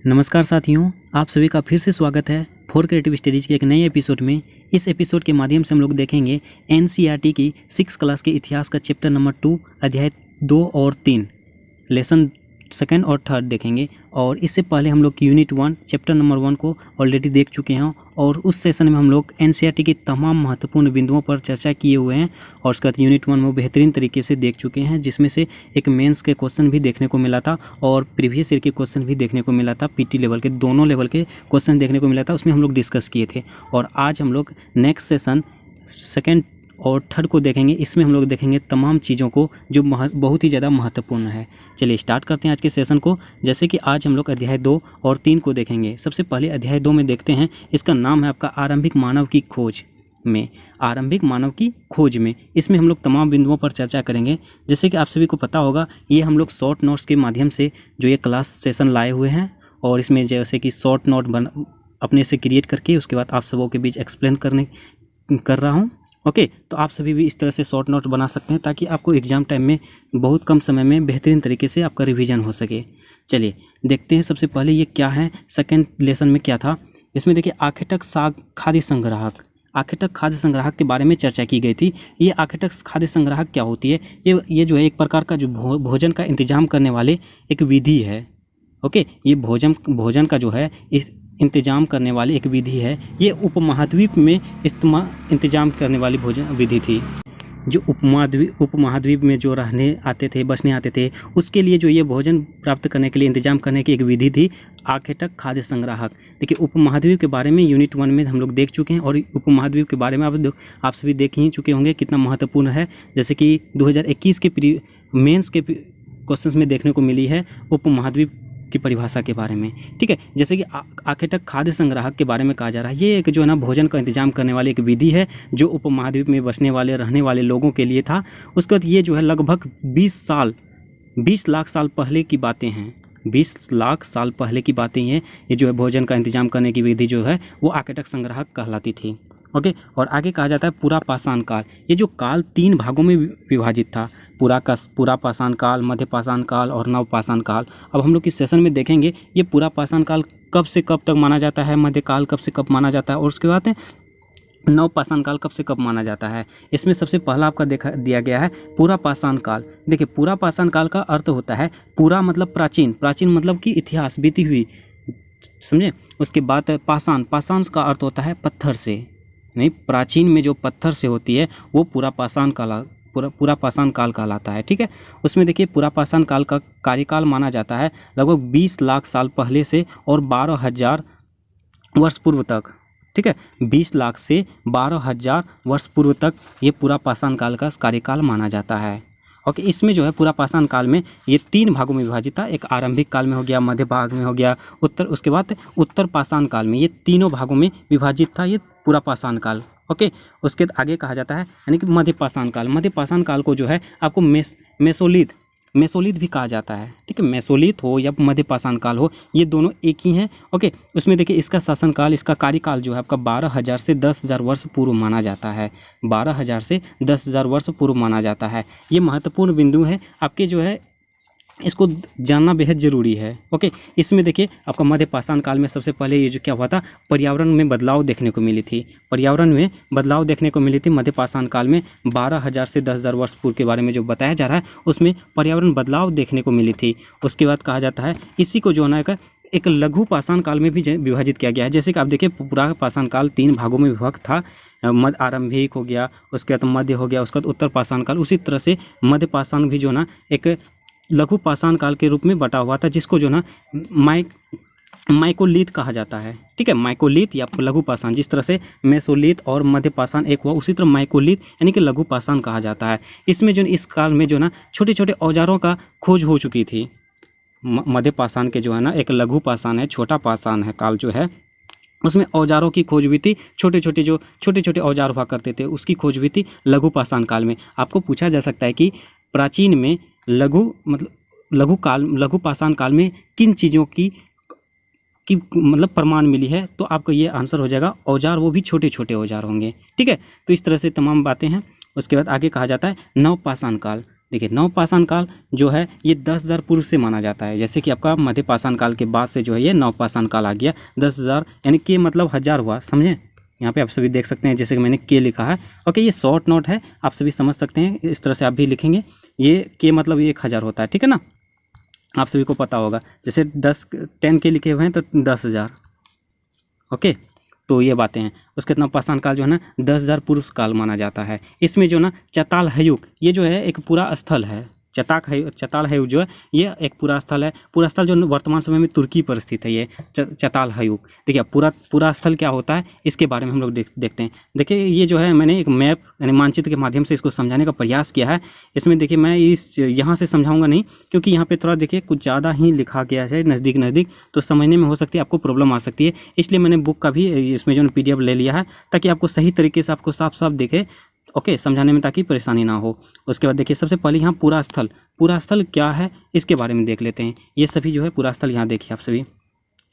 नमस्कार साथियों, आप सभी का फिर से स्वागत है फॉर क्रिएटिव स्टडीज के एक नए एपिसोड में। इस एपिसोड के माध्यम से हम लोग देखेंगे एनसीईआरटी की 6 क्लास के इतिहास का चैप्टर नंबर 2 अध्याय 2 और 3 लेसन सेकंड और थर्ड देखेंगे। और इससे पहले हम लोग यूनिट 1 चैप्टर नंबर 1 को ऑलरेडी देख चुके हैं और उस सेशन में हम लोग एनसीईआरटी की तमाम महत्वपूर्ण बिंदुओं पर चर्चा किए हुए हैं और उसके बाद यूनिट 1 में बेहतरीन तरीके से देख चुके हैं, जिसमें से एक मेंस के क्वेश्चन भी देखने को मिला था और प्रीवियस ईयर के क्वेश्चन भी देखने को मिला था। पीटी लेवल के दोनों लेवल के क्वेश्चन देखने को मिला था, उसमें हम लोग डिस्कस किए थे। और आज हम लोग नेक्स्ट सेशन सेकेंड और थर्ड को देखेंगे। इसमें हम लोग देखेंगे तमाम चीज़ों को जो बहुत ही ज़्यादा महत्वपूर्ण है। चलिए स्टार्ट करते हैं आज के सेशन को। जैसे कि आज हम लोग अध्याय 2 और 3 को देखेंगे। सबसे पहले अध्याय 2 में देखते हैं, इसका नाम है आपका आरंभिक मानव की खोज में। आरंभिक मानव की खोज में इसमें हम लोग तमाम बिंदुओं पर चर्चा करेंगे। जैसे कि आप सभी को पता होगा, ये हम लोग शॉर्ट नोट्स के माध्यम से जो ये क्लास सेशन लाए हुए हैं और इसमें जैसे कि शॉर्ट नोट अपने से क्रिएट करके उसके बाद आप सबों के बीच एक्सप्लेन कर रहा हूँ। ओके, तो आप सभी भी इस तरह से शॉर्ट नोट बना सकते हैं ताकि आपको एग्जाम टाइम में बहुत कम समय में बेहतरीन तरीके से आपका रिवीजन हो सके। चलिए देखते हैं सबसे पहले ये क्या है। सेकंड लेसन में क्या था, इसमें देखिए आखेटक खाद्य संग्राहक। आखेटक खाद्य संग्राहक के बारे में चर्चा की गई थी। ये आखेटक खाद्य संग्राहक क्या होती है? ये जो है एक प्रकार का जो भोजन का इंतजाम करने वाले एक विधि है। ओके, ये भोजन का जो है इस इंतजाम करने वाली एक विधि है। ये उपमहाद्वीप में इंतजाम करने वाली भोजन विधि थी। जो उपमहाद्वीप में जो रहने आते थे, बसने आते थे, उसके लिए जो ये भोजन प्राप्त करने के लिए इंतजाम करने की एक विधि थी आखेटक खाद्य संग्राहक। देखिए उपमहाद्वीप के बारे में यूनिट 1 में हम लोग देख चुके हैं और उपमहाद्वीप के बारे में आप सभी देख ही चुके होंगे कितना महत्वपूर्ण है। जैसे कि 2021 के मेंस के क्वेश्चंस में देखने को मिली है उपमहाद्वीप की परिभाषा के बारे में। ठीक है, जैसे कि आखेटक खाद्य संग्राहक के बारे में कहा जा रहा है, ये एक जो है ना भोजन का इंतजाम करने वाली एक विधि है जो उपमहाद्वीप में बसने वाले रहने वाले लोगों के लिए था। उसके बाद ये जो है लगभग 20 लाख साल पहले की बातें हैं। 20 लाख साल पहले की बातें हैं। ये जो है भोजन का इंतजाम करने की विधि जो है वो आखेटक संग्राहक कहलाती थी। ओके, और आगे कहा जाता है पूरा पाषाण काल। ये जो काल 3 भागों में विभाजित था, पूरा पाषाण काल, मध्य पाषाण काल और नव पाषाण काल। अब हम लोग इस सेशन में देखेंगे ये पूरा पाषाण काल कब से कब तक माना जाता है, मध्य काल कब से कब माना जाता है और उसके बाद नव पाषाण काल कब से कब माना जाता है। इसमें सबसे पहला आपका दिया गया है पूरा पाषाण काल। देखिए पूरा पाषाण काल का अर्थ होता है, पूरा मतलब प्राचीन, प्राचीन मतलब कि इतिहास बीती हुई, समझे। उसके बाद पाषाण, पाषाण का अर्थ होता है पत्थर से, नहीं, प्राचीन में जो पत्थर से होती है वो पूरा पाषाण काल कहलाता है। ठीक है, उसमें देखिए पूरा पाषाण काल का कार्यकाल माना जाता है लगभग 20 लाख साल पहले से और 12,000 वर्ष पूर्व तक। ठीक है, 20 लाख से 12,000 वर्ष पूर्व तक ये पूरा पाषाण काल का कार्यकाल माना जाता है। ओके, इसमें जो है पूरा पाषाण काल में ये 3 भागों में विभाजित था। एक आरंभिक काल में हो गया, मध्य भाग में हो गया, उसके बाद उत्तर पाषाण काल में। ये तीनों भागों में विभाजित था ये पूरा पाषाण काल। ओके, उसके आगे कहा जाता है यानी कि मध्य पाषाण काल। मध्य पाषाण काल को जो है आपको मेसोलिथ भी कहा जाता है। ठीक है, मेसोलिथ हो या मध्य पाषाण काल हो, ये दोनों एक ही हैं। ओके, उसमें देखिए इसका शासनकाल, इसका कार्यकाल जो है आपका 12,000 से 10,000 वर्ष पूर्व माना जाता है। 12,000 से 10,000 वर्ष पूर्व माना जाता है। ये महत्वपूर्ण बिंदु है आपके, जो है इसको जानना बेहद ज़रूरी है। ओके, इसमें देखिए आपका मध्य पाषाण काल में सबसे पहले ये जो क्या हुआ था, पर्यावरण में बदलाव देखने को मिली थी। पर्यावरण में बदलाव देखने को मिली थी मध्य पाषाण काल में। 12,000 से 10,000 वर्ष पूर्व के बारे में जो बताया जा रहा है उसमें पर्यावरण बदलाव देखने को मिली थी। उसके बाद कहा जाता है इसी को जो है ना एक लघु पाषाण काल में भी विभाजित किया गया है। जैसे कि आप देखिए पूरा पाषाण काल 3 भागों में विभक्त था। आरंभिक हो गया, उसके बाद मध्य हो गया, उसके बाद उत्तर पाषाण काल। उसी तरह से मध्य पाषाण भी जो ना एक लघु पाषाण काल के रूप में बटा हुआ था, जिसको जो ना माइकोलिथ कहा जाता है। ठीक है, माइकोलिथ या लघु पाषाण, जिस तरह से मेसोलिथ और मध्य पाषाण एक हुआ, उसी तरह माइकोलिथ यानी कि लघु पाषाण कहा जाता है। इसमें जो इस काल में जो ना छोटे छोटे औजारों का खोज हो चुकी थी। मध्य पाषाण के जो है ना एक लघु पाषाण है, छोटा पाषाण है काल जो है, उसमें औजारों की खोज भी थी। छोटे छोटे औजार हुआ करते थे, उसकी खोज भी थी लघु पाषाण काल में। आपको पूछा जा सकता है कि प्राचीन में लघु पाषाण काल में किन चीज़ों की मतलब प्रमाण मिली है, तो आपको ये आंसर हो जाएगा औजार, वो भी छोटे छोटे औजार होंगे। ठीक है, तो इस तरह से तमाम बातें हैं। उसके बाद आगे कहा जाता है नव पाषाण काल। देखिए नवपाषाण काल जो है ये 10,000 पूर्व से माना जाता है। जैसे कि आपका मध्यपाषाण काल के बाद से जो है ये नवपाषाण काल आ गया। 10,000 यानी कि मतलब 1000 हुआ, समझे। यहाँ पे आप सभी देख सकते हैं जैसे कि मैंने के लिखा है। ओके, ये शॉर्ट नोट है, आप सभी समझ सकते हैं, इस तरह से आप भी लिखेंगे। ये के मतलब ये 1000 होता है, ठीक है ना, आप सभी को पता होगा। जैसे 10 के लिखे हुए हैं तो 10,000। ओके, तो ये बातें हैं। उसके नवपाषाण काल जो है ना 10,000 पूर्व काल माना जाता है। इसमें जो ना चताल हयुग ये जो है एक पूरा स्थल है। चताल हयुग जो है ये एक पूरा स्थल है। पूरा स्थल जो वर्तमान समय में तुर्की पर स्थित है, ये चताल हयुग। देखिए पूरा स्थल क्या होता है इसके बारे में हम लोग देखते हैं। देखिए ये जो है मैंने एक मैप यानी मानचित्र के माध्यम से इसको समझाने का प्रयास किया है। इसमें देखिए मैं यहाँ से समझाऊंगा नहीं, क्योंकि यहाँ पे थोड़ा देखिए कुछ ज़्यादा ही लिखा गया है नज़दीक, तो समझने में हो सकती है आपको प्रॉब्लम आ सकती है। इसलिए मैंने बुक का भी इसमें जो PDF ले लिया है, ताकि आपको सही तरीके से आपको साफ साफ दिखे, ओके, समझाने में, ताकि परेशानी ना हो। उसके बाद देखिए सबसे पहले यहाँ पूरा स्थल क्या है इसके बारे में देख लेते हैं। ये सभी जो है पूरा स्थल यहाँ देखिए आप सभी।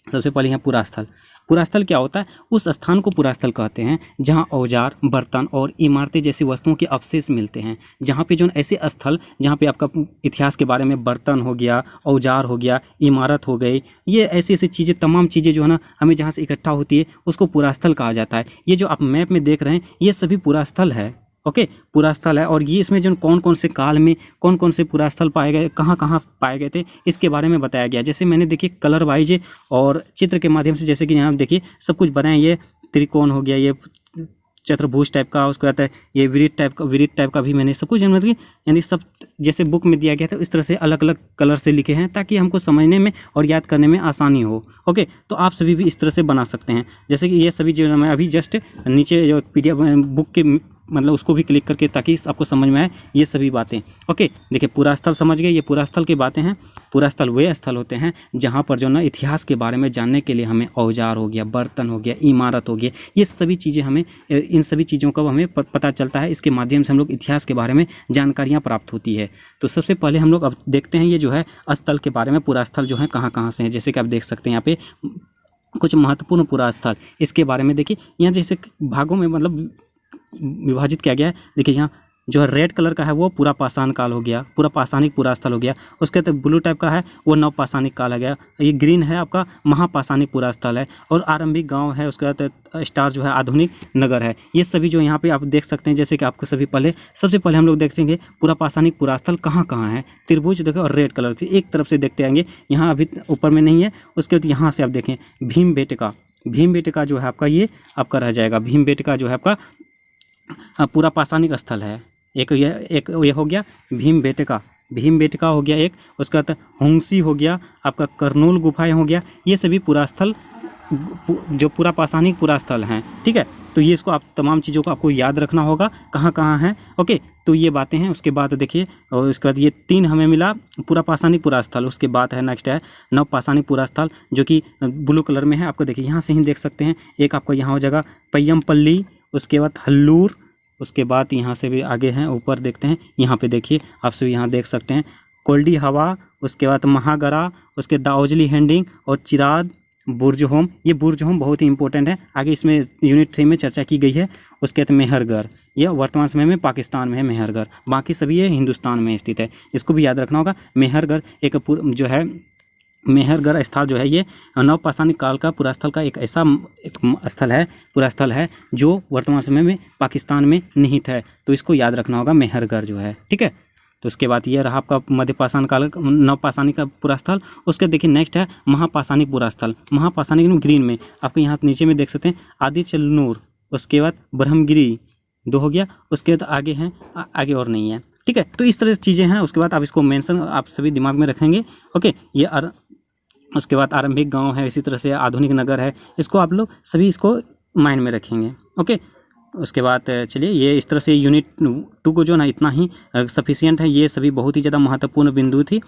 सबसे पहले यहाँ पूरा स्थल क्या होता है, उस स्थान को पूरा स्थल कहते हैं जहाँ औजार, बर्तन और इमारतें जैसी वस्तुओं के अवशेष मिलते हैं। जहाँ पे जो ऐसे स्थल जहाँ पे आपका इतिहास के बारे में बर्तन हो गया, औजार हो गया, इमारत हो गई, ये ऐसी चीज़ें, तमाम चीज़ें जो है ना हमें जहाँ से इकट्ठा होती है उसको पूरा स्थल कहा जाता है। ये जो आप मैप में देख रहे हैं ये सभी पूरा स्थल है। ओके, पूरा स्थल है। और ये इसमें जो कौन कौन से काल में कौन कौन से पूरा स्थल पाए गए, कहाँ कहाँ पाए गए थे, इसके बारे में बताया गया। जैसे मैंने देखिए कलर वाइज और चित्र के माध्यम से, जैसे कि यहाँ देखिए सब कुछ बनाए। ये त्रिकोण हो गया, ये चतुर्भुज टाइप का, उसके बाद ये विरित टाइप का भी मैंने सब कुछ मतलब यानी सब जैसे बुक में दिया गया था इस तरह से अलग अलग कलर से लिखे हैं, ताकि हमको समझने में और याद करने में आसानी हो। ओके, तो आप सभी भी इस तरह से बना सकते हैं। जैसे कि ये सभी जो मैं अभी जस्ट नीचे जो PDF बुक के मतलब उसको भी क्लिक करके, ताकि आपको समझ में आए ये सभी बातें। ओके, देखिए पूरा स्थल समझ गए, ये पूरा स्थल की बातें हैं। पूरा स्थल वे स्थल होते हैं जहाँ पर जो ना इतिहास के बारे में जानने के लिए हमें औजार हो गया, बर्तन हो गया, इमारत हो गया, ये सभी चीज़ें हमें, इन सभी चीज़ों का हमें पता चलता है। इसके माध्यम से हम लोग इतिहास के बारे में जानकारियाँ प्राप्त होती है। तो सबसे पहले हम लोग अब देखते हैं ये जो है स्थल के बारे में, पूरा स्थल जो है कहाँ कहाँ से है। जैसे कि आप देख सकते हैं यहाँ पे कुछ महत्वपूर्ण पूरा स्थल, इसके बारे में देखिए। यहाँ जैसे भागों में मतलब विभाजित किया गया है। देखिए यहाँ जो है रेड कलर का है वो पूरा पाषाण काल हो गया, पूरा पाषाणिक पूरा स्थल हो गया। उसके बाद ब्लू टाइप का है वो नवपाषाणिक काल हो गया। ये ग्रीन है आपका महापाषाणिक पूरा स्थल है। और आरंभिक गांव है, उसके बाद स्टार जो है आधुनिक नगर है। ये सभी जो यहाँ पे आप देख सकते हैं। जैसे कि आपको सबसे पहले हम लोग देखेंगे पूरा पाषाणिक पूरा स्थल कहाँ कहाँ है। त्रिभुज देखो और रेड कलर की एक तरफ से देखते आएंगे, यहाँ अभी ऊपर में नहीं है। उसके बाद यहाँ से आप देखें भीमबेटका जो है आपका, ये आपका रह जाएगा। भीमबेटका जो है आपका पूरा पाषाणिक स्थल है। एक ये हो गया भीमबेटका हो गया एक। उसका होंगसी हो गया आपका, करनूल गुफाएं हो गया। ये सभी पूरा स्थल जो पूरा पाषाणिक पूरा स्थल हैं, ठीक है। तो ये इसको आप तमाम चीज़ों को आपको याद रखना होगा कहाँ कहाँ है। ओके, तो ये बातें हैं। उसके बाद देखिए, और उसके बाद ये 3 हमें मिला पूरा पाषाणिक पूरा स्थल। उसके बाद है नेक्स्ट है नवपाषाणिक पूरा स्थल, जो कि ब्लू कलर में है। आपको देखिए यहाँ से ही देख सकते हैं। एक आपको यहाँ हो जाएगा पय्यमपल्ली, उसके बाद हल्लूर, उसके बाद यहाँ से भी आगे हैं, ऊपर देखते हैं। यहाँ पे देखिए आप सभी यहाँ देख सकते हैं कोल्डी हवा, उसके बाद महागरा, उसके दाओजली हैंडिंग और चिराद बुर्ज होम। ये बुर्ज होम बहुत ही इंपॉर्टेंट है, आगे इसमें यूनिट 3 में चर्चा की गई है। उसके बाद मेहरगढ़, यह वर्तमान समय में पाकिस्तान में है मेहरगढ़, बाकी सभी ये हिंदुस्तान में स्थित है। इसको भी याद रखना होगा। मेहरगढ़ एक जो है मेहरगढ़ स्थल जो है ये नवपाषाणिक काल का पूरा स्थल का एक ऐसा पूरा स्थल है जो वर्तमान समय में पाकिस्तान में निहित है। तो इसको याद रखना होगा, मेहरगढ़ जो है, ठीक है। तो उसके बाद ये रहा आपका मध्यपाषाण काल नवपाषाणिक का पूरा स्थल। उसके देखिए नेक्स्ट है महापाषाणिक पूरा स्थल। महापाषाणिक ग्रीन में आपको यहाँ नीचे में देख सकते हैं आदिचलनूर, उसके बाद ब्रह्मगिरी 2 हो गया। उसके बाद आगे हैं, आगे और नहीं है, ठीक है। तो इस तरह से चीज़ें हैं। उसके बाद आप इसको मेंशन आप सभी दिमाग में रखेंगे। ओके, ये उसके बाद आरंभिक गांव है, इसी तरह से आधुनिक नगर है। इसको आप लोग सभी इसको माइंड में रखेंगे। ओके, उसके बाद चलिए ये इस तरह से यूनिट 2 को जो ना इतना ही सफिशिएंट है। ये सभी बहुत ही ज़्यादा महत्वपूर्ण बिंदु थी।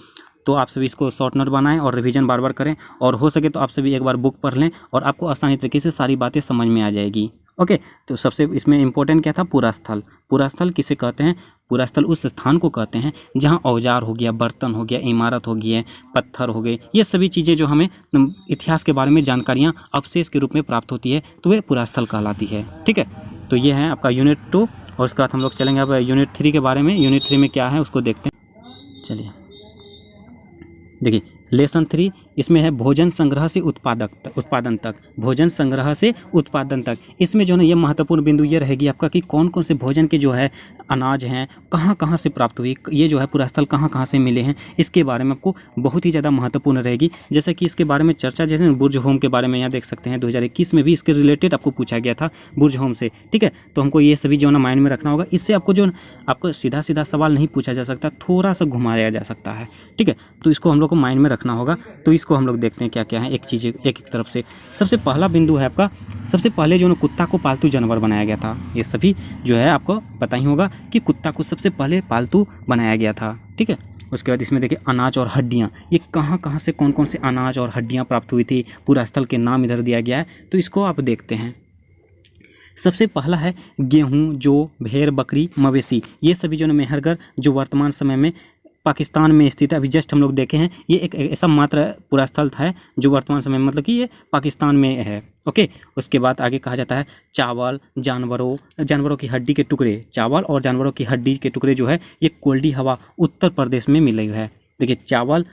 तो आप सभी इसको शॉर्ट नोट बनाएं और रिवीजन बार बार करें, और हो सके तो आप सभी एक बार बुक पढ़ लें और आपको आसानी तरीके से सारी बातें समझ में आ जाएगी। ओके, तो सबसे इसमें इम्पोर्टेंट क्या था, पूरा स्थल। पूरा स्थल किसे कहते हैं? पूरा स्थल उस स्थान को कहते हैं जहाँ औजार हो गया, बर्तन हो गया, इमारत हो गई, पत्थर हो गए, ये सभी चीज़ें जो हमें इतिहास के बारे में जानकारियाँ अवशेष के रूप में प्राप्त होती है, तो वे पूरा स्थल कहलाती है, ठीक है। तो ये है आपका यूनिट 2, और उसके बाद हम लोग चलेंगे अब यूनिट 3 के बारे में। यूनिट 3 में क्या है उसको देखते हैं। चलिए देखिए लेसन 3 इसमें है भोजन संग्रह से उत्पादन तक, भोजन संग्रह से उत्पादन तक। इसमें जो है ना ये महत्वपूर्ण बिंदु ये रहेगी आपका कि कौन कौन से भोजन के जो है अनाज हैं कहाँ कहाँ से प्राप्त हुई, ये जो है पुरास्थल कहाँ कहाँ से मिले हैं, इसके बारे में आपको बहुत ही ज़्यादा महत्वपूर्ण रहेगी। जैसे कि इसके बारे में चर्चा जैसे बुर्ज होम के बारे में यहाँ देख सकते हैं 2021 में भी इसके रिलेटेड आपको पूछा गया था बुर्ज होम से, ठीक है। तो हमको ये सभी जो है ना माइंड में रखना होगा। इससे आपको जो आपको सीधा सीधा सवाल नहीं पूछा जा सकता, थोड़ा सा घुमाया जा सकता है, ठीक है। तो इसको हम लोग को माइंड में रखना होगा। तो इसको हम लोग देखते हैं क्या क्या है, एक चीज़ एक तरफ से। सबसे पहला बिंदु है आपका, सबसे पहले जो है कुत्ता को पालतू जानवर बनाया गया था। ये सभी जो है आपको पता ही होगा कि कुत्ता को सबसे पहले पालतू बनाया गया था, ठीक है। उसके बाद इसमें देखिए अनाज और हड्डियाँ, ये कहाँ कहाँ से कौन कौन से अनाज और हड्डियाँ प्राप्त हुई थी, पूरा स्थल के नाम इधर दिया गया है। तो इसको आप देखते हैं। सबसे पहला है गेहूँ, जौ, भेड़, बकरी, मवेशी, ये सभी जो है मेहरगढ़ जो वर्तमान समय में पाकिस्तान में स्थित है। अभी जस्ट हम लोग देखे हैं ये एक ऐसा मात्र पूरा स्थल था जो वर्तमान समय में मतलब कि ये पाकिस्तान में है, ओके। उसके बाद आगे कहा जाता है चावल, जानवरों की हड्डी के टुकड़े, चावल और जानवरों की हड्डी के टुकड़े जो है ये कोल्डी हवा उत्तर प्रदेश में मिले हुए है। देखिए चावल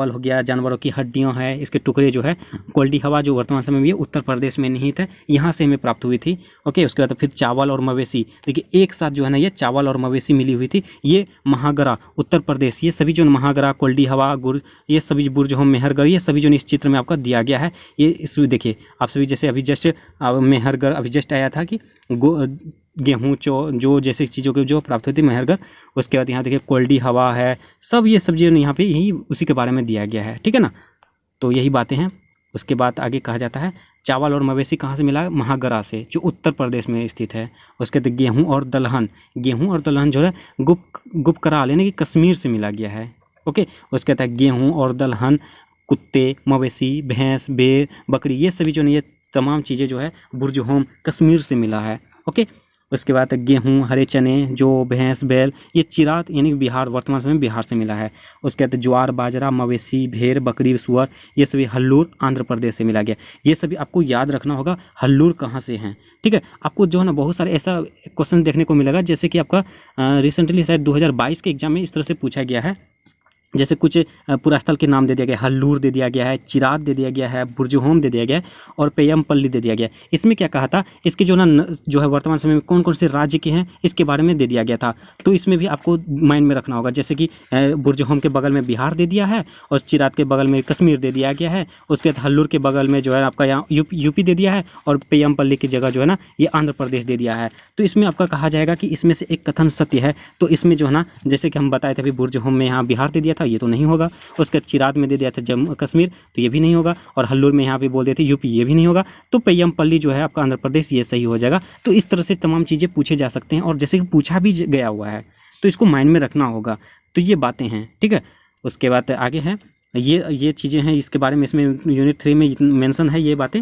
हो गया, जानवरों की हड्डियां हैं, इसके टुकड़े जो है कोल्डी हवा जो वर्तमान समय में ये उत्तर प्रदेश में निहित है, यहाँ से हमें प्राप्त हुई थी, ओके। उसके बाद फिर चावल और मवेशी, देखिए एक साथ जो है ना ये चावल और मवेशी मिली हुई थी। ये महागरा उत्तर प्रदेश, ये सभी जो महागरा, कोल्डी हवा, गुर, ये सभी बुर्ज होम, मेहरगढ़, ये सभी जो इस चित्र में आपका दिया गया है। ये इस देखिए आप सभी जैसे अभी जस्ट मेहरगढ़ अभी जस्ट आया था कि गेहूँ जो जैसे चीज़ों के जो प्राप्त होती है मेहरगढ़। उसके बाद यहाँ देखिए कोल्डी हवा है, सब ये सब्जियों यहाँ पे यही उसी के बारे में दिया गया है, ठीक है ना। तो यही बातें हैं। उसके बाद आगे कहा जाता है चावल और मवेशी कहाँ से मिला, महागरा से जो उत्तर प्रदेश में स्थित है। उसके बाद गेहूँ और दलहन जो है गुप्तकराल यानी कि कश्मीर से मिला गया है, ओके। उसके बाद गेहूँ और दलहन, कुत्ते, मवेशी, भैंस, भेड़, बकरी, ये सभी जो है ये तमाम चीज़ें जो है बुर्ज होम कश्मीर से मिला है, ओके। उसके बाद गेहूँ, हरे चने, जो भैंस, बैल, ये चिराग यानी बिहार, वर्तमान समय में बिहार से मिला है। उसके बाद ज्वार, बाजरा, मवेशी, भेड़, बकरी, सुअर, ये सभी हल्लूर आंध्र प्रदेश से मिला गया। ये सभी आपको याद रखना होगा हल्लूर कहाँ से हैं, ठीक है। आपको जो है ना बहुत सारे ऐसा क्वेश्चन देखने को मिलेगा जैसे कि आपका रिसेंटली शायद 2022 के एग्जाम में इस तरह से पूछा गया है। जैसे कुछ पुरास्थल के नाम दे दिया गया, हल्लूर दे दिया गया है, चिराग दे दिया गया है, बुर्ज होम दे दिया गया है और पेयमपल्ली दे दिया गया। इसमें क्या कहा था, इसके जो ना जो है वर्तमान समय में कौन कौन से राज्य के हैं इसके बारे में दे दिया गया था। तो इसमें भी आपको माइंड में रखना होगा। जैसे कि बुर्ज होम के बगल में बिहार दे दिया है और चिराग के बगल में कश्मीर दे दिया गया है। उसके बाद हल्लूर के बगल में जो है आपका यहाँ यूपी दे दिया है और पेयमपल्ली की जगह जो है ना ये आंध्र प्रदेश दे दिया है। तो इसमें आपका कहा जाएगा कि इसमें से एक कथन सत्य है। तो इसमें जो है ना जैसे कि हम बताए थे अभी बुर्ज होम में यहाँ बिहार दे दिया था, ये तो नहीं होगा। उसके चिराग में दे दिया था जम्मू कश्मीर, तो ये भी नहीं होगा। और हल्लूर में यहाँ पे बोल देते यूपी, ये भी नहीं होगा। तो पेयमपल्ली जो है आपका आंध्र प्रदेश, ये सही हो जाएगा। तो इस तरह से तमाम चीज़ें पूछे जा सकते हैं और जैसे कि पूछा भी गया हुआ है तो इसको माइंड में रखना होगा। तो ये बातें हैं, ठीक है। उसके बाद आगे है ये चीज़ें हैं, इसके बारे में इसमें यूनिट 3 में मेंशन है ये बातें,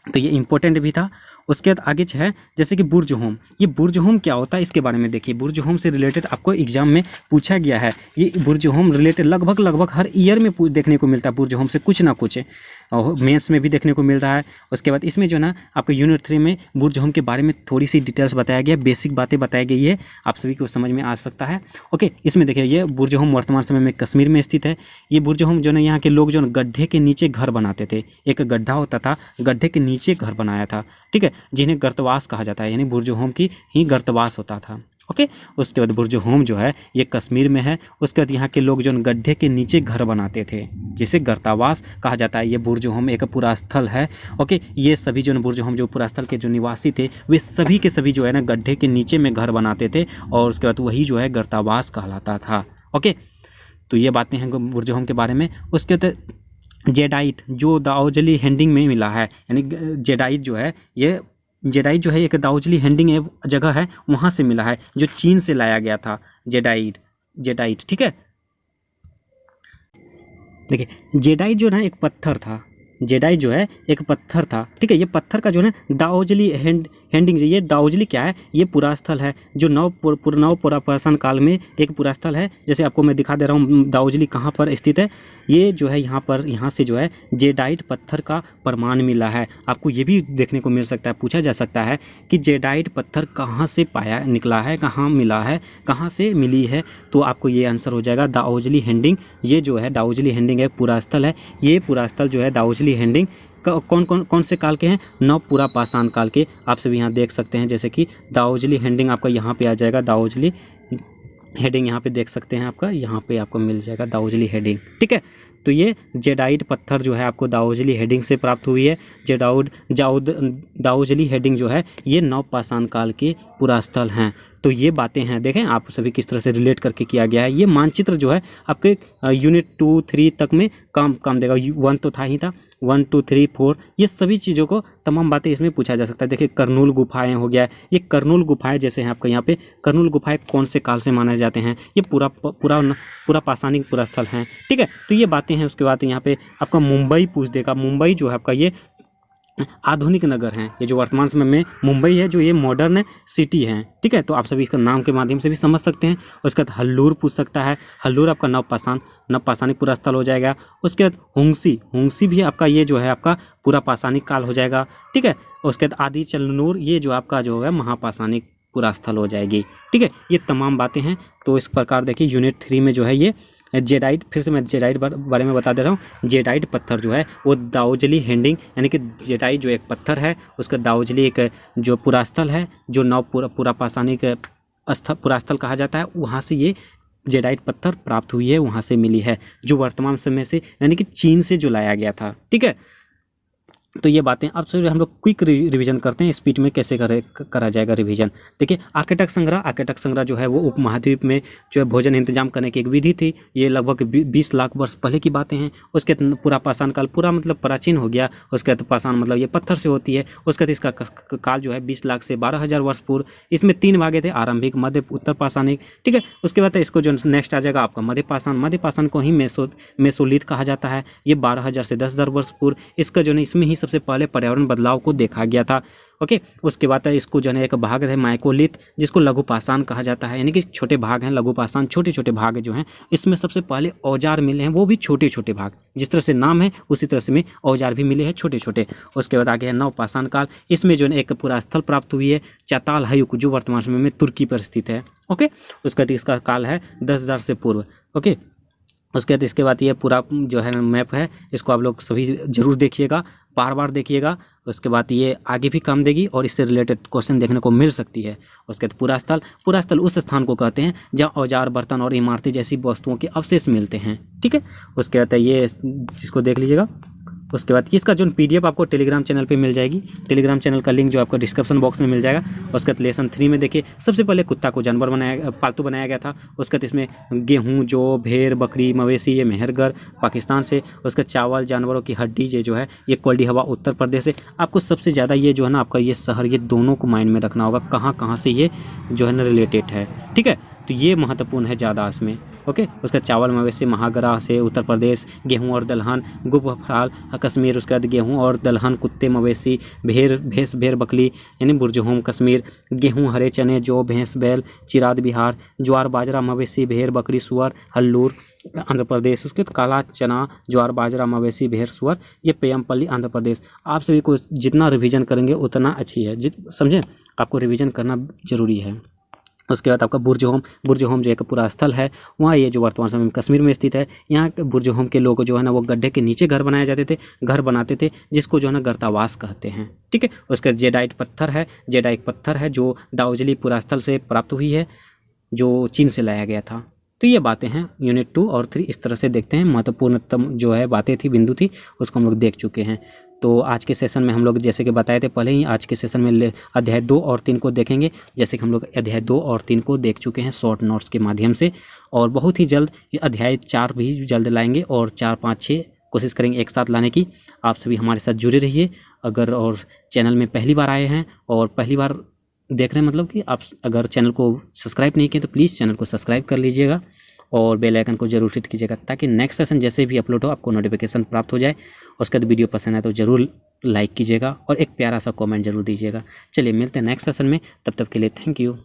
तो ये इंपॉर्टेंट भी था। उसके बाद आगे है जैसे कि बुर्ज होम, ये बुर्ज होम क्या होता है इसके बारे में देखिए। बुर्ज होम से रिलेटेड आपको एग्जाम में पूछा गया है। ये बुर्ज होम रिलेटेड लगभग हर ईयर में देखने को मिलता है। बुर्ज होम से कुछ ना कुछ मेंस में भी देखने को मिल रहा है। उसके बाद इसमें जो ना आपको यूनिट 3 में बुर्ज होम के बारे में थोड़ी सी डिटेल्स बताया गया, बेसिक बातें बताई गई है, आप सभी को समझ में आ सकता है, ओके। इसमें देखिए ये बुर्ज होम वर्तमान समय में कश्मीर में स्थित है। ये बुर्ज होम जो ना यहाँ के लोग जो गड्ढे के नीचे घर बनाते थे, एक गड्ढा होता था, गड्ढे के नीचे घर बनाया था, ठीक है, जिन्हें गर्तवास कहा जाता है, यानी बुर्ज होम की ही गर्तवास होता था, ओके। उसके बाद बुर्ज होम जो है ये कश्मीर में है। उसके बाद यहाँ के लोग जो गड्ढे के नीचे घर बनाते थे जिसे गर्तावास कहा जाता है। ये बुर्ज होम एक पूरा स्थल है, ओके। ये सभी जो बुर्ज होम जो पूरा स्थल के जो निवासी थे वे सभी के सभी जो है ना गड्ढे के नीचे में घर बनाते थे और उसके बाद वही जो है गर्तावास कहलाता था, ओके। तो ये बातें हैं बुर्ज होम के बारे में। उसके बाद जेडाइट जो दाऊजली हैंडिंग में मिला है, यानी जेडाइट जो है एक दाऊजली हैंडिंग जगह है, वहाँ से मिला है, जो चीन से लाया गया था जेडाइट, ठीक है। देखिए जेडाइट जो है एक पत्थर था, जेडाइट जो है एक पत्थर था, ठीक है। ये पत्थर का जो है दाओजली हैंडिंग, ये दाओजली क्या है, ये पुरास्थल है जो नव पुरापाषाण काल में एक पुरास्थल है। जैसे आपको मैं दिखा दे रहा हूँ दाओजली कहाँ पर स्थित है। ये जो है यहाँ से जो है जेडाइट पत्थर का प्रमाण मिला है। आपको ये भी देखने को मिल सकता है, पूछा जा सकता है कि जेडाइट पत्थर कहाँ से पाया निकला है, कहाँ मिला है, कहाँ से मिली है। तो आपको ये आंसर हो जाएगा दाओजली हैंडिंग। ये जो है दाओजली हैंडिंग एक पुरास्थल है। ये पुरास्थल जो है दाओजली हैंडिंग कौन से काल के हैं, नव पुरापाषाण काल के। आप सभी यहाँ देख सकते हैं, जैसे कि दाओजली हैंडिंग आपका यहाँ पे आ जाएगा, दाओजली हेडिंग यहाँ पे देख सकते हैं, आपका यहाँ पे आपको मिल जाएगा दाओजली हेडिंग, ठीक है। तो ये जेडाइट पत्थर जो है आपको दाओजली हेडिंग से प्राप्त हुई है। दाओजली हेडिंग जो है ये नवपाषाण काल के पुरास्थल हैं। तो ये बातें हैं, देखें आप सभी किस तरह से रिलेट करके किया गया है। ये मानचित्र जो है आपके यूनिट 2, 3 तक में काम देगा। 1 तो था ही था, 1, 2, 3, 4 ये सभी चीज़ों को तमाम बातें इसमें पूछा जा सकता है। देखिए कर्नूल गुफाएं हो गया, ये कर्नूल गुफाएं जैसे हैं आपका यहाँ पे, कर्नूल गुफाएं कौन से काल से माने जाते हैं, ये पूरा पाषाणिक पुरास्थल हैं, ठीक है। तो ये बातें हैं। उसके बाद यहाँ पे आपका मुंबई पूछ देगा। मुंबई जो है आपका ये आधुनिक नगर हैं, ये जो वर्तमान समय में मुंबई है जो ये मॉडर्न सिटी है, ठीक है। तो आप सभी इसका नाम के माध्यम से भी समझ सकते हैं। उसके बाद हल्लूर पूछ सकता है, हल्लूर आपका नवपाषाणिक पुरास्थल हो जाएगा। उसके बाद हुंगसी भी आपका ये जो है आपका पूरा पाषाणिक काल हो जाएगा, ठीक है। उसके बाद आदि चलनूर ये जो आपका जो है महापाषाणिक पुरास्थल हो जाएगी, ठीक है। ये तमाम बातें हैं। तो इस प्रकार देखिए यूनिट 3 में जो है ये जेडाइट, फिर से मैं जेडाइट बारे में बता दे रहा हूँ। जेडाइट पत्थर जो है वो दाओजली हैंडिंग, यानी कि जेडाइट जो एक पत्थर है उसका दाओजली एक जो पुरास्थल है जो नव पुरापाषाणिक पुरास्थल कहा जाता है, वहाँ से ये जेडाइट पत्थर प्राप्त हुई है, वहाँ से मिली है, जो वर्तमान समय से यानी कि चीन से जो लाया गया था, ठीक है। तो ये बातें अब से हम लोग क्विक रिवीजन करते हैं, स्पीड में कैसे करा जाएगा रिवीजन। देखिए आकेटक संग्रह जो है वो उपमहाद्वीप में जो है भोजन इंतजाम करने की एक विधि थी। ये लगभग 20 लाख वर्ष पहले की बातें हैं। उसके पूरा पाषाण काल, पूरा मतलब प्राचीन हो गया। उसके बाद पाषाण मतलब ये पत्थर से होती है। उसके बाद इसका काल जो है 20 लाख से 12,000 वर्ष पूर्व। इसमें 3 भागे थे, आरंभिक, मध्य, उत्तर पाषाणिक, ठीक है। उसके बाद इसको जो नेक्स्ट आ जाएगा आपका मध्य पाषाण को ही मेसोलिथ कहा जाता है। ये 12,000 से 10,000 वर्ष पूर्व। इसका जो है इसमें ही सबसे पहले पर्यावरण बदलाव को देखा गया था, ओके। उसके बाद इसको जो है एक भाग है माइकोलिथ, जिसको लघु पाषाण कहा जाता है, यानी कि छोटे भाग हैं लघु पाषाण, छोटे छोटे भाग जो हैं। इसमें सबसे पहले औजार मिले हैं, वो भी छोटे छोटे भाग, जिस तरह से नाम है उसी तरह से में औजार भी मिले हैं छोटे छोटे। उसके बाद आगे है नवपाषाण काल। इसमें जो है एक पुरास्थल प्राप्त हुई है चातालहयुक, जो वर्तमान समय में तुर्की पर स्थित है, ओके। उसके बाद इसका काल है 10,000 से पूर्व, ओके। इसके बाद ये पूरा जो है मैप है, इसको आप लोग सभी जरूर देखिएगा, बार देखिएगा। उसके बाद ये आगे भी काम देगी और इससे रिलेटेड क्वेश्चन देखने को मिल सकती है। उसके बाद पुरास्थल उस स्थान को कहते हैं जहाँ औजार, बर्तन और इमारतें जैसी वस्तुओं के अवशेष मिलते हैं, ठीक है। उसके बाद ये जिसको देख लीजिएगा। उसके बाद इसका जो PDF आपको टेलीग्राम चैनल पे मिल जाएगी, टेलीग्राम चैनल का लिंक जो आपको डिस्क्रिप्शन बॉक्स में मिल जाएगा। उसके बाद लेसन 3 में देखिए सबसे पहले कुत्ता को जानवर पालतू बनाया गया था। उसके बाद इसमें गेहूं, जौ, भेड़, बकरी, मवेशी, ये मेहरगर पाकिस्तान से। उसके चावल, जानवरों की हड्डी ये जो है ये कोल्डी हवा उत्तर प्रदेश से। आपको सबसे ज़्यादा ये जो है ना आपका ये शहर, ये दोनों को माइंड में रखना होगा, कहाँ से ये जो है ना रिलेटेड है, ठीक है। तो ये महत्वपूर्ण है ज़्यादा इसमें, ओके। उसका चावल, मवेशी, महागरा से उत्तर प्रदेश, गेहूं और दलहन, गुफराल कश्मीर। उसके बाद गेहूं और दलहन, कुत्ते, मवेशी, भेड़ बकरी यानी बुरजहोम कश्मीर, गेहूं, हरे चने, जौ, भैंस, बैल, चिराद बिहार, ज्वार बाजरा, मवेशी, भेड़ बकरी, सुअर, हल्लूर आंध्र प्रदेश। उसके बाद काला चना, ज्वार बाजरा, मवेशी, भेड़, सुअर, ये पेयमपल्ली आंध्र प्रदेश। आप सभी को जितना रिवीजन करेंगे उतना अच्छी है, समझे, आपको रिवीजन करना जरूरी है। उसके बाद आपका बुरजहोम जो एक पूरा स्थल है, वहाँ ये जो वर्तमान समय में कश्मीर में स्थित है। यहाँ के बुरजहोम के लोग जो है ना वो गड्ढे के नीचे घर बनाते थे, जिसको जो है ना गर्तावास कहते हैं, ठीक है। उसका जेडाइट पत्थर है जो दाओजली पुरास्थल से प्राप्त हुई है, जो चीन से लाया गया था। तो ये बातें हैं यूनिट 2 और 3 इस तरह से देखते हैं। महत्वपूर्णतम जो है बातें थी, बिंदु थी, उसको हम लोग देख चुके हैं। तो आज के सेशन में हम लोग जैसे कि बताए थे पहले ही, आज के सेशन में अध्याय 2 और 3 को देखेंगे। जैसे कि हम लोग अध्याय 2 और 3 को देख चुके हैं शॉर्ट नोट्स के माध्यम से, और बहुत ही जल्द अध्याय 4 भी जल्द लाएंगे, और 4, 5, 6 कोशिश करेंगे एक साथ लाने की। आप सभी हमारे साथ जुड़े रहिए। अगर और चैनल में पहली बार आए हैं और पहली बार देख रहे हैं, मतलब कि आप अगर चैनल को सब्सक्राइब नहीं किए तो प्लीज़ चैनल को सब्सक्राइब कर लीजिएगा। और बेल आइकन को जरूर हिट कीजिएगा ताकि नेक्स्ट सेशन जैसे भी अपलोड हो आपको नोटिफिकेशन प्राप्त हो जाए। उसके बाद वीडियो पसंद आए तो ज़रूर लाइक कीजिएगा और एक प्यारा सा कमेंट जरूर दीजिएगा। चलिए मिलते हैं नेक्स्ट सेशन में, तब तक के लिए थैंक यू।